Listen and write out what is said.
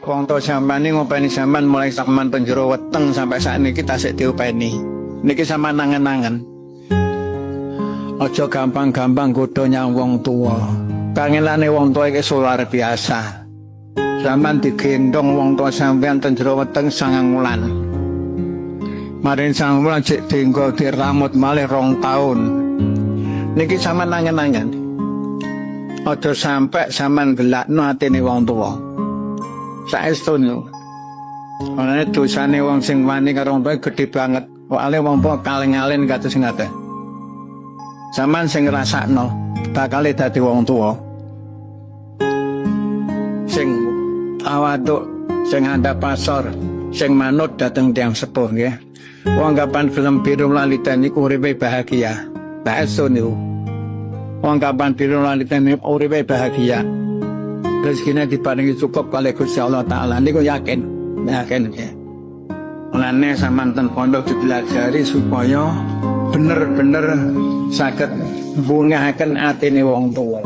Wong tuwa sampean ngopeni sampean mulai sakman penjero weteng sampai sakniki tasik diopeni. Niki sampean nangen-nangen. Aja gampang-gampang godho nyang wong tuwa. Kangelane wong tuwa iki luar biasa. Sampeyan digendong wong tuwa sampeyan ten jero weteng 9 wulan. Marin 9 wulan cek dienggo diramut malih 2 taun. Niki sampeyan nangen-nangen. Aja sampe sampeyan gelakno atine wong tuwa. Saestu niku. Ana dosane wong sing wani karo wong tuwa gedhe banget. Soale wong tuwa kaling-alin kados ngaten. Sampeyan sing ngrasakno bakal dadi wong tuwa. Sing awaduk, sing handap pasor, sing manut dateng tiyang sepuh nggih. Wong kapan film Biru Lalitan niku uripe bahagia. Saestu niku. Wong kapan Biru Lalitan niku uripe bahagia. Rezekine diparingi cukup kalih Gusti Allah taala niku yakin ya. Mulane sampean ten pondok dipelajari supaya bener-bener saged mbungahaken atine wong tuwa.